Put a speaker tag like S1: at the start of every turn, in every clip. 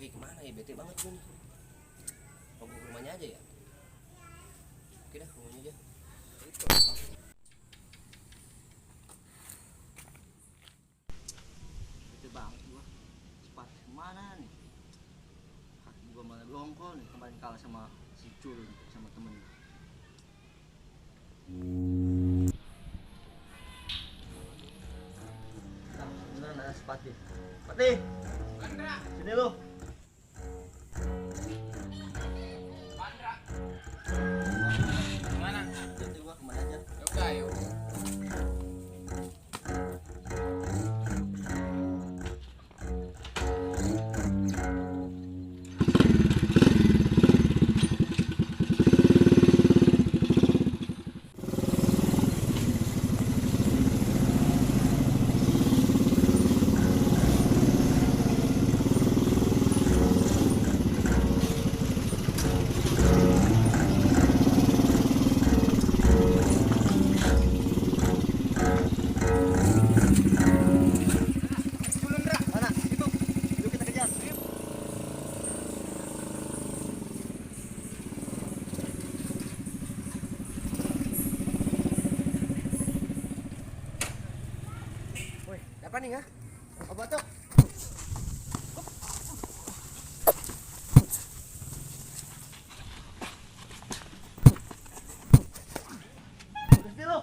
S1: Oke, kemana ya? Bete banget gue nih. Mau ke rumahnya aja ya? Oke dah, rumahnya aja. Bete banget gua. Cepat kemana nih? Kaki gua malah dongkol nih. Kemarin kalah sama si Cul, sama temennya. Nah, beneran ada sepati. Pati! Sini lu.
S2: Mana?
S1: Jadi gua kemana aja?
S2: Udah, yuk.
S1: Mana? Itu. Yuk kita kejar. Woi, apa nih ya? Obat tuh. Berhenti lu.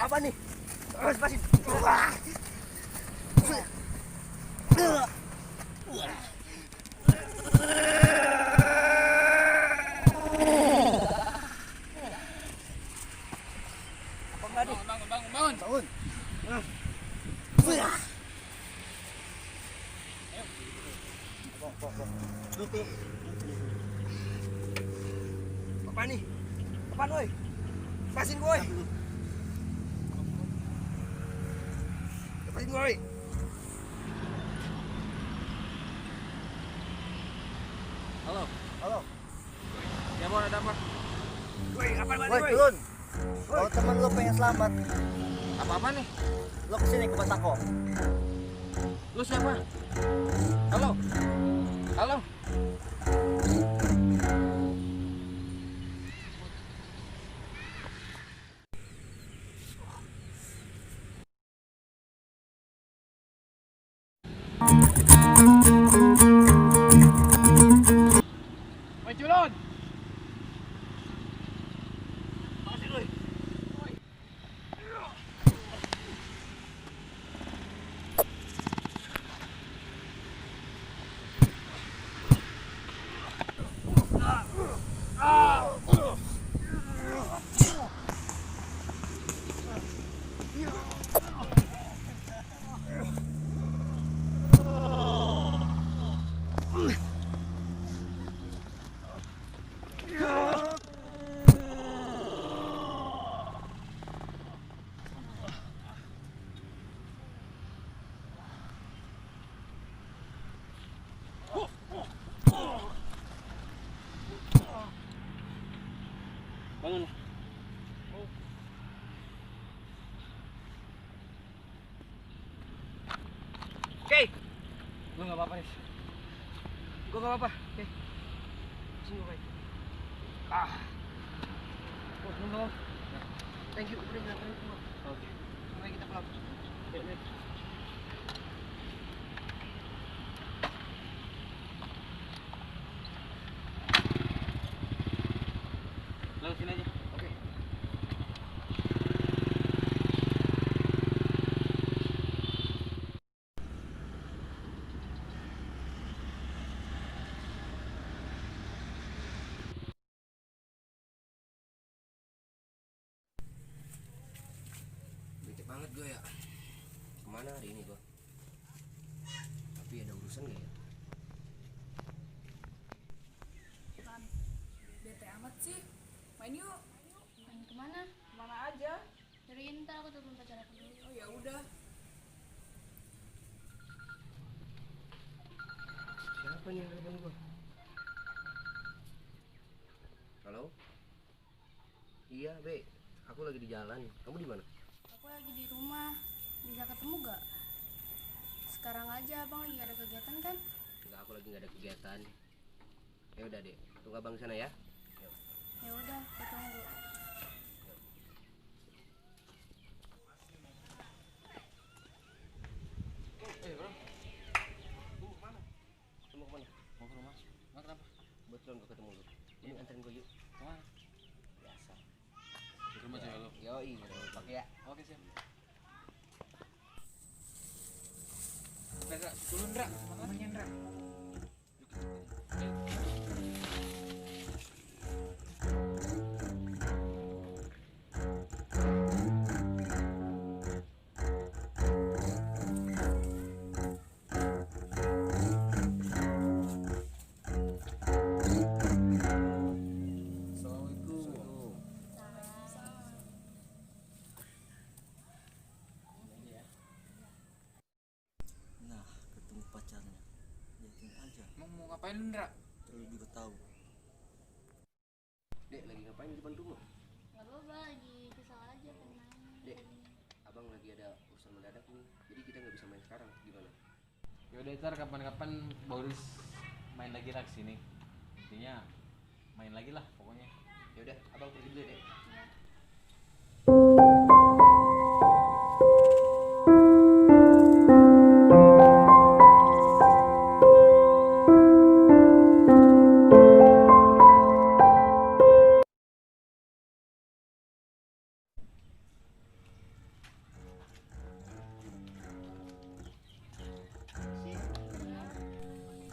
S1: Apa nih? Lepasin. Apa enggak nih?
S2: Bangun.
S1: Bangun. Tuh, tuh. Apa nih? Apaan woi? Lepasin gue. Lepasin gue woi.
S2: Halo.
S1: Halo.
S2: Ya, mau ada apa?
S1: Woi, apaan
S3: Woi,
S1: woi?
S3: turun. Kalau temen lu pengen selamat,
S2: Apa-apa nih?
S3: lu kesini ke Batako.
S2: Lu siapa? Halo. Halo. Woi, culun.
S1: Lepasin woi.
S2: Bangun.
S1: Oke.
S2: Lu nggak apa-apa nih. Gua nggak apa-apa. Oke. Sini gua baik. Oh, lu nggak mau? Thank you, udah nganterin gua. Oke. Mari kita pulang. Yuk. Lalu sini aja. Oke.
S4: Bete banget gue ya. Kemana hari ini gue? Tapi ada urusan gak ya?
S5: Bete amat sih. Main yuk.
S6: Main kemana?
S5: Mana aja.
S6: Dari ntar aku telepon pacar aku dulu.
S5: Oh ya udah.
S4: Siapa nih yang telepon gue? Halo? Iya, Be. Aku lagi di jalan. Kamu di mana?
S6: Aku lagi di rumah. Bisa ketemu gak? Sekarang aja abang lagi gak ada kegiatan kan?
S4: Enggak, aku lagi nggak ada kegiatan. Ya udah, Dek. Tunggu abang di sana ya. Yuk.
S6: Ya udah, aku tunggu.
S2: Bro.
S4: Lu mau kemana? Lu mau kemana?
S2: Mau ke rumah. Mau kenapa?
S4: Kebetulan gue ketemu lu. Ini anterin gue yuk.
S2: Kemana?
S4: Biasa.
S2: Di rumah cewek lu.
S4: Yoi, pakai ya.
S2: Oke, siap. Ndra, turun Ndra. Temennya Ndra.
S4: Assalamualaikum.
S1: Nah, ketemu pacarnya. Liatin aja,
S2: Mau ngapain lu, Ndra?
S1: terus juga tahu.
S4: Dek, lagi ngapain di depan rumah?
S6: Gak apa-apa, lagi kesal aja pengen main.
S4: Dek, abang lagi ada urusan mendadak nih. Jadi kita nggak bisa main sekarang. Gimana?
S2: Ya udah ntar kapan-kapan Boris main lagi lah sini. Intinya main lagi lah pokoknya.
S4: Ya udah, abang pergi dulu ya, Dek.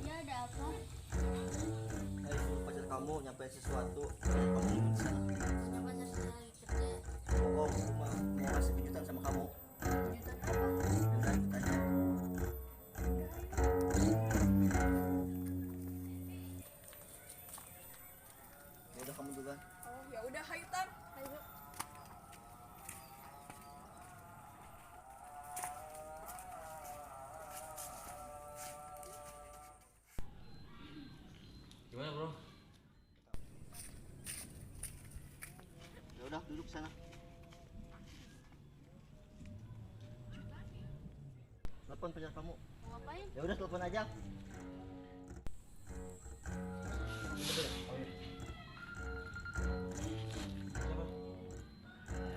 S6: Iya, ada apa?
S1: Ayo suruh pacar kamu nyampein sesuatu. Kamu nunggu di sana.
S6: Kenapa saya lagi kerja?
S1: Bohong, cuma mau ngasih kejutan sama kamu.
S6: Kejutan apa?
S1: Udah ikut aja. Ya udah kamu duluan.
S5: Oh ya udah, hai Tan.
S6: Ayo.
S2: Gimana, Bro?
S1: Ya udah duduk sana. Telepon pacar kamu.
S6: Mau ngapain?
S1: Ya udah telepon aja.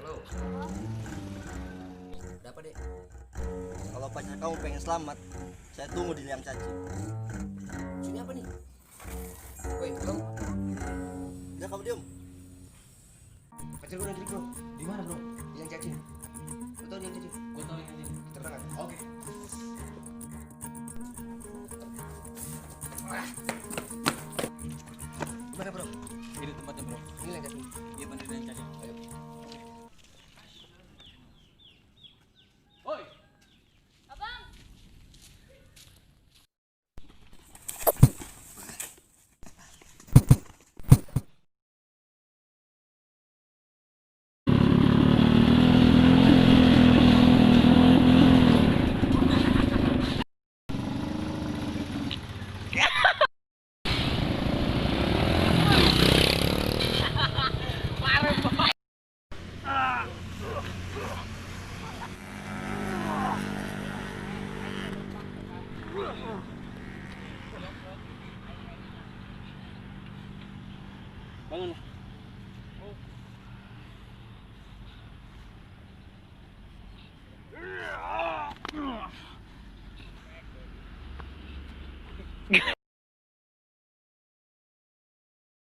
S4: Halo. Ada apa, Dek?
S1: Kalau pacar kamu pengen selamat, saya tunggu di liang caci.
S4: Sini apa nih? Woi, halo.
S1: Udah kamu diem.
S4: Pacar gue lagi, Bro.
S2: Di mana, Bro?
S4: Yang cacing. Lu tau yang cacing?
S2: Gua tahu yang ini.
S4: Kita berangkat.
S2: Oke.
S4: Gimana, Bro?
S2: Ini tempatnya, Bro.
S4: Ini yang cacing.
S2: Iya bener dan cacing.
S4: Ayo.
S2: Woi,
S6: Abang!
S2: Bangun.